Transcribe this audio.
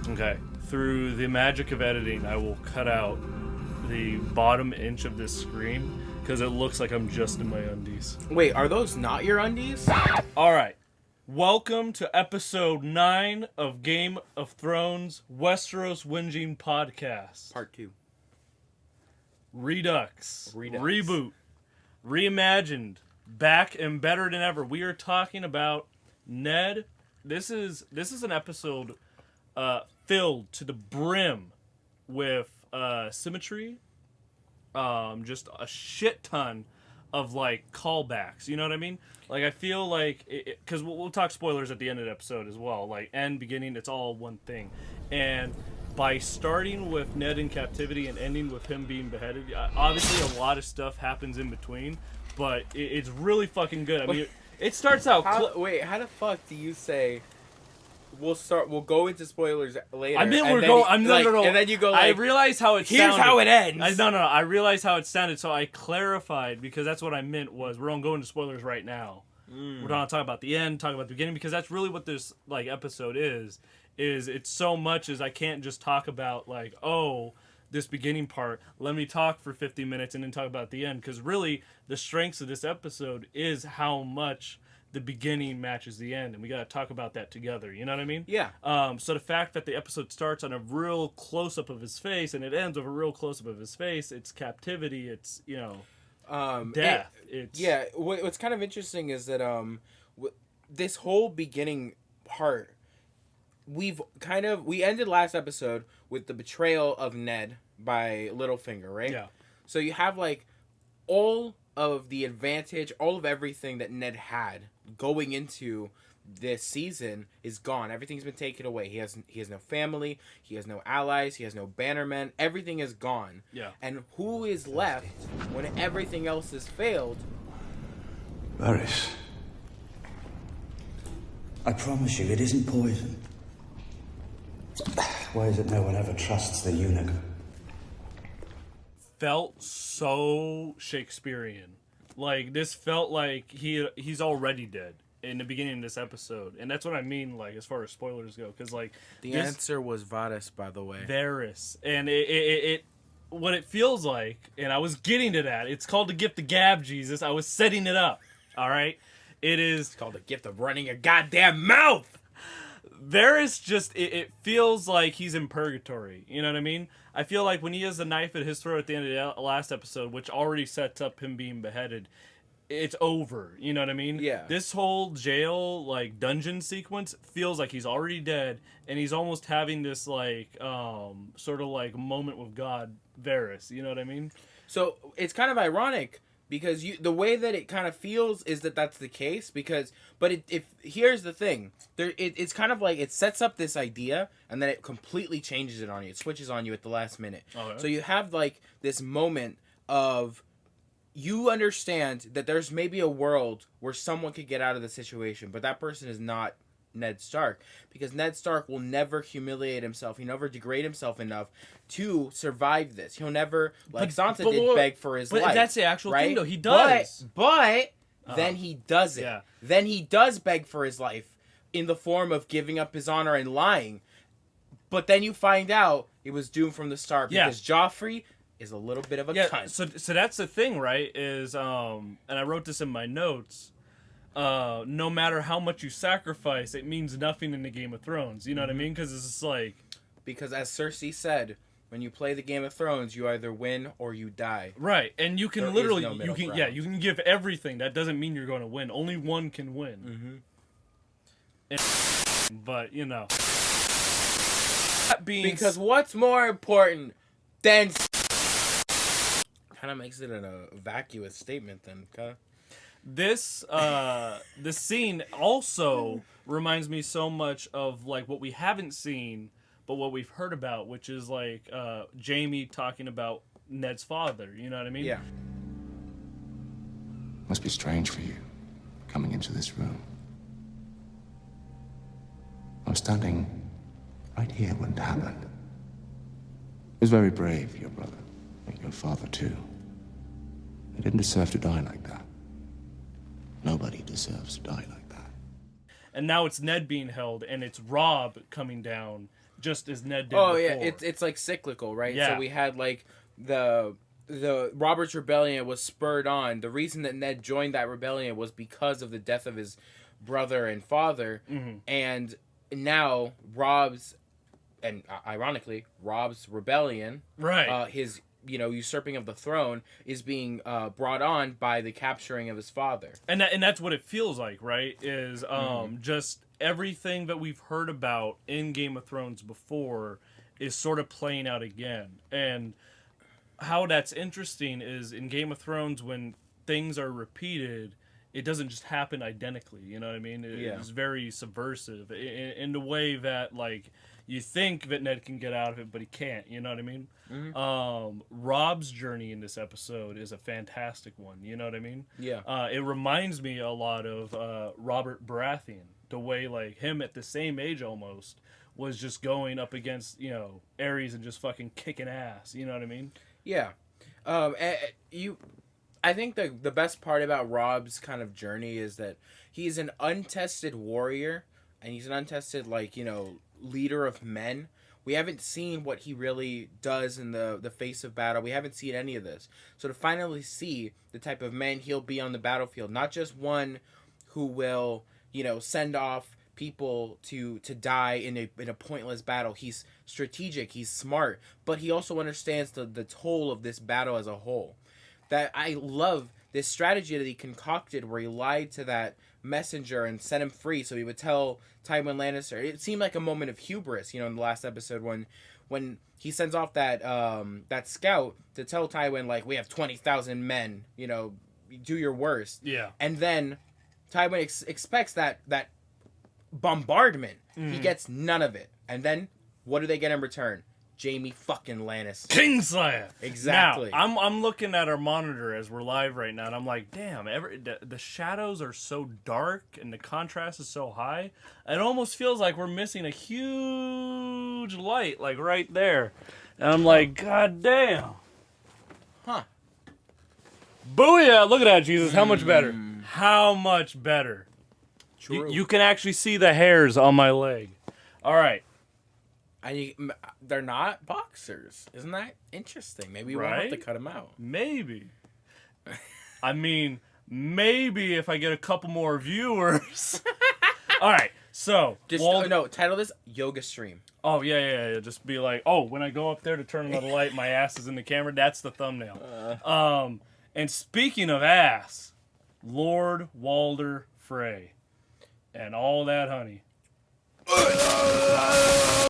Okay. Through the magic of editing, I will cut out the bottom inch of this screen because it looks like I'm just in my undies. Wait, are those not your undies? All right. Welcome to episode 9 of Game of Thrones Westeros Whinging podcast. Part 2. Redux. Reboot. Reimagined. Back and better than ever. We are talking about Ned. This is an episode filled to the brim with symmetry. Just a shit ton of like callbacks. You know what I mean? Like I feel like because we'll talk spoilers at the end of the episode as well. Like end, beginning, it's all one thing. And by starting with Ned in captivity and ending with him being beheaded, obviously a lot of stuff happens in between, but it's really fucking good. I mean, it starts out. How the fuck do you say? We'll go into spoilers later. I mean, no. And then you go like, I realize how it sounded. Here's how it ends. No. I realized how it sounded, so I clarified because that's what I meant was we're gonna go into spoilers right now. We're gonna talk about the end, talk about the beginning, because that's really what this like episode is it's so much as I can't just talk about like, oh, this beginning part, let me talk for 50 minutes and then talk about the end, because really the strengths of this episode is how much the beginning matches the end, and we got to talk about that together. You know what I mean? Yeah. So the fact that the episode starts on a real close-up of his face and it ends with a real close-up of his face, it's captivity, it's, you know, death. What's kind of interesting is that this whole beginning part, we ended last episode with the betrayal of Ned by Littlefinger, right? Yeah. So you have like all of the advantage, all of everything that Ned had going into this season is gone. Everything's been taken away. He has no family, he has no allies, he has no bannermen. Everything is gone. Yeah. And who is left when everything else has failed? Varys, I promise you it isn't poison. Why is it no one ever trusts the eunuch? Felt so Shakespearean. Like this felt like he's already dead in the beginning of this episode, and that's what I mean. Like as far as spoilers go, because like the answer was Varys, by the way. Varys, and it what it feels like, and I was getting to that. It's called the gift of gab, Jesus. I was setting it up. All right, it's called the gift of running your goddamn mouth. Varys just it feels like he's in purgatory. You know what I mean? I feel like when he has the knife at his throat at the end of the last episode, which already sets up him being beheaded, it's over. You know what I mean? Yeah. This whole jail like dungeon sequence feels like he's already dead, and he's almost having this like sort of like moment with God, Varys. You know what I mean? So it's kind of ironic. Because the way that it kind of feels is that that's the case. But here's the thing, it's kind of like it sets up this idea and then it completely changes it on you. It switches on you at the last minute. Okay. So you have like this moment of you understand that there's maybe a world where someone could get out of the situation, but that person is not Ned Stark, because Ned Stark will never humiliate himself. He'll never degrade himself enough to survive this. He'll never, like Sansa did, beg for his life. But that's the actual right? thing, though. He does. But then he does it. Yeah. Then he does beg for his life in the form of giving up his honor and lying. But then you find out it was doomed from the start because Joffrey is a little bit of a cunt. So that's the thing, right? Is and I wrote this in my notes. No matter how much you sacrifice, it means nothing in the Game of Thrones. You know what I mean? Because it's just like... Because as Cersei said, when you play the Game of Thrones, you either win or you die. Right, and you can There literally... is no middle ground. you can give everything. That doesn't mean you're going to win. Only one can win. Mm-hmm. But, you know... Because what's more important than... Kind of makes it a vacuous statement then, okay? This scene also reminds me so much of like what we haven't seen but what we've heard about, which is like Jaime talking about Ned's father. You know what I mean? Yeah. Must be strange for you coming into this room. I was standing right here when it happened. It was very brave, your brother, like your father too. They didn't deserve to die like that. Nobody deserves to die like that. And now it's Ned being held, and it's Robb coming down just as Ned did Oh before. yeah, it's like cyclical, right? Yeah. So we had like the Robert's rebellion was spurred on. The reason that Ned joined that rebellion was because of the death of his brother and father, and now ironically Rob's rebellion, right. his usurping of the throne is being brought on by the capturing of his father. And that's what it feels like, right? Is just everything that we've heard about in Game of Thrones before is sort of playing out again. And how that's interesting is in Game of Thrones, when things are repeated, it doesn't just happen identically. You know what I mean? It's very subversive in the way that, like, you think that Ned can get out of it, but he can't. You know what I mean? Rob's journey in this episode is a fantastic one. You know what I mean? Yeah. It reminds me a lot of Robert Baratheon. The way, like, him at the same age almost was just going up against, Ares and just fucking kicking ass. You know what I mean? Yeah. I think the best part about Rob's kind of journey is that he's an untested warrior, and he's an untested, leader of men. We haven't seen what he really does in the face of battle. We haven't seen any of this. So to finally see the type of man he'll be on the battlefield, not just one who will, send off people to die in a pointless battle. He's strategic, he's smart, but he also understands the toll of this battle as a whole. That I love this strategy that he concocted where he lied to that messenger and set him free so he would tell Tywin Lannister. It seemed like a moment of hubris, in the last episode when he sends off that scout to tell Tywin, like, we have 20,000 men, do your worst. Yeah. And then Tywin expects that bombardment. He gets none of it. And then what do they get in return? Jaime fucking Lannister. Kingslayer. Exactly. Now, I'm looking at our monitor as we're live right now, and I'm like, damn, the shadows are so dark and the contrast is so high. It almost feels like we're missing a huge light, like right there. And I'm like, god damn. Huh. Booyah! Look at that, Jesus. How much better? How much better? True. You can actually see the hairs on my leg. All right. And they're not boxers. Isn't that interesting? Maybe we won't have to cut them out. Maybe. I mean, maybe if I get a couple more viewers. All right, so. Title this Yoga Stream. Oh, yeah. Just be like, when I go up there to turn on the light, my ass is in the camera. That's the thumbnail. And speaking of ass, Lord Walder Frey and all that honey.